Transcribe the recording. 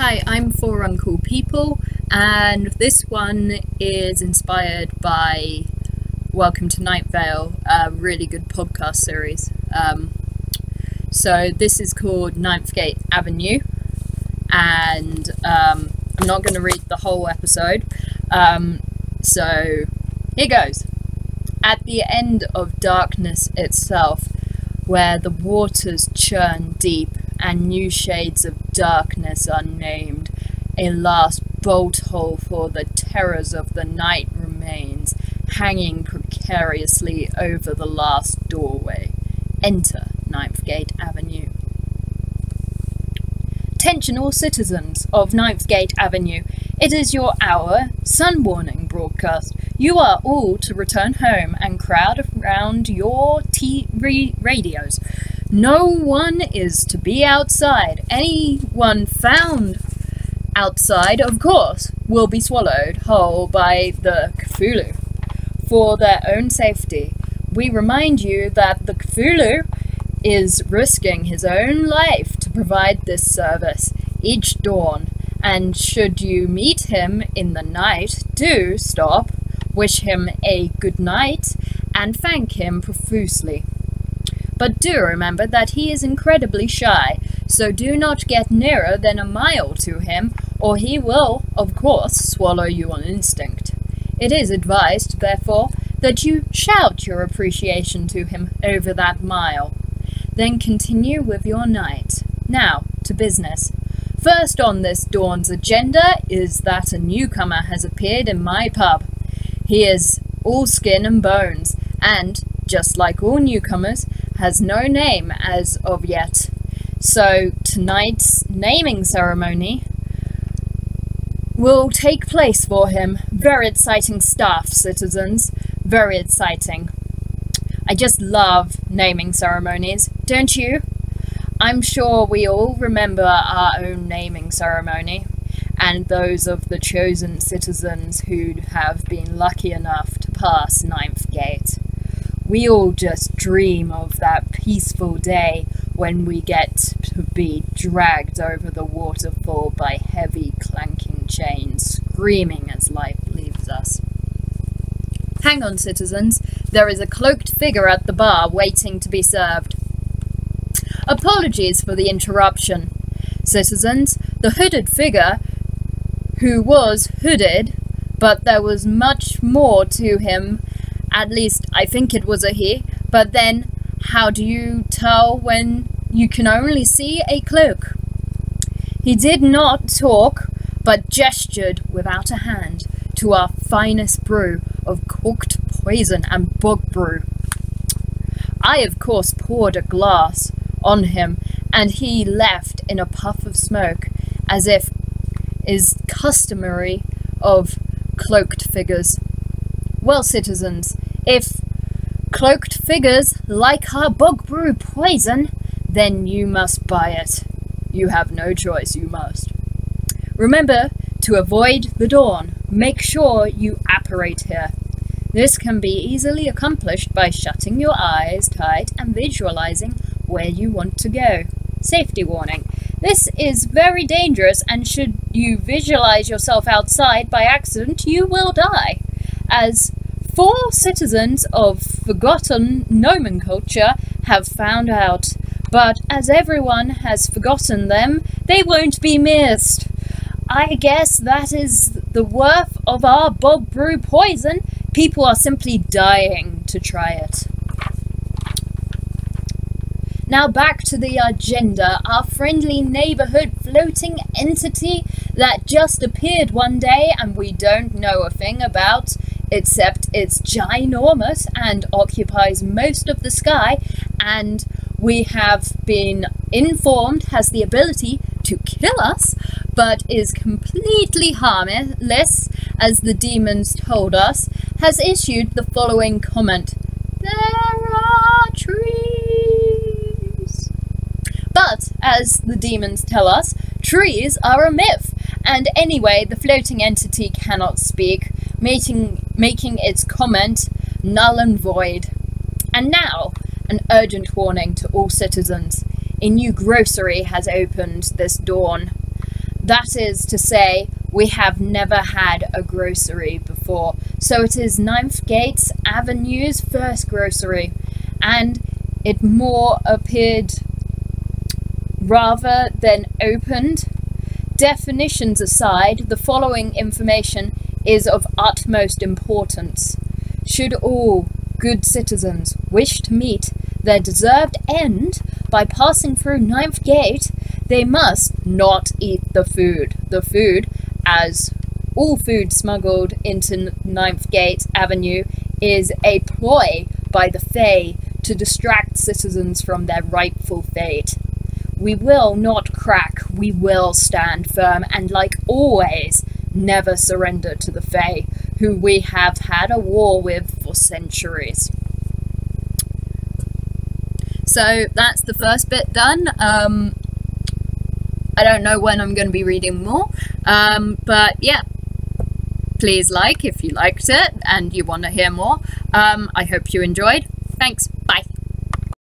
Hi, I'm For Uncool People, and this one is inspired by Welcome to Nightvale, a really good podcast series. So this is called Nightvale Avenue, and I'm not going to read the whole episode. So here goes. At the end of darkness itself, where the waters churn deep and new shades of darkness unnamed, a last bolt hole for the terrors of the night remains, hanging precariously over the last doorway. Enter Nightvale Avenue. Attention all citizens of Nightvale Avenue. It is your hour sun warning broadcast. You are all to return home and crowd around your radios. No one is to be outside. Anyone found outside, of course, will be swallowed whole by the Cthulhu. For their own safety, we remind you that the Cthulhu is risking his own life to provide this service each dawn, and should you meet him in the night, do stop, wish him a good night, and thank him profusely. But do remember that he is incredibly shy, so do not get nearer than a mile to him, or he will, of course, swallow you on instinct. It is advised, therefore, that you shout your appreciation to him over that mile. Then continue with your night. Now, to business. First on this dawn's agenda is that a newcomer has appeared in my pub. He is all skin and bones, and, just like all newcomers, has no name as of yet. So tonight's naming ceremony will take place for him. Very exciting stuff, citizens. Very exciting. I just love naming ceremonies, don't you? I'm sure we all remember our own naming ceremony, and those of the chosen citizens who have been lucky enough to pass Ninth Gate. We all just dream of that peaceful day when we get to be dragged over the waterfall by heavy clanking chains, screaming as life leaves us. Hang on, citizens. There is a cloaked figure at the bar waiting to be served. Apologies for the interruption. Citizens, the hooded figure, who was hooded, but there was much more to him. At least, I think it was a he, but then, how do you tell when you can only see a cloak? He did not talk, but gestured without a hand to our finest brew of cooked poison and bug brew. I, of course, poured a glass on him, and he left in a puff of smoke, as if is customary of cloaked figures. Well, citizens, if cloaked figures like our bug brew poison, then you must buy it. You have no choice, you must. Remember to avoid the dawn. Make sure you apparate here. This can be easily accomplished by shutting your eyes tight and visualizing where you want to go. Safety warning. This is very dangerous, and should you visualize yourself outside by accident, you will die. As 4 citizens of forgotten nomenclature have found out, but as everyone has forgotten them, they won't be missed. I guess that is the worth of our bog brew poison. People are simply dying to try it. Now back to the agenda. Our friendly neighborhood floating entity that just appeared one day and we don't know a thing about, except it's ginormous and occupies most of the sky, and we have been informed has the ability to kill us, but is completely harmless, as the demons told us, has issued the following comment. There are trees. But, as the demons tell us, trees are a myth, and anyway, the floating entity cannot speak, making its comment null and void. And now, an urgent warning to all citizens. A new grocery has opened this dawn. That is to say, we have never had a grocery before. So it is Ninth Gate Avenue's first grocery, and it more appeared rather than opened. Definitions aside, the following information is of utmost importance. Should all good citizens wish to meet their deserved end by passing through Ninth Gate, they must not eat the food. The food, as all food smuggled into Ninth Gate Avenue, is a ploy by the Fae to distract citizens from their rightful fate. We will not crack, we will stand firm, and like always, never surrender to the Fae, who we have had a war with for centuries. So that's the first bit done. I don't know when I'm going to be reading more, but yeah, please like if you liked it and you want to hear more. I hope you enjoyed. Thanks.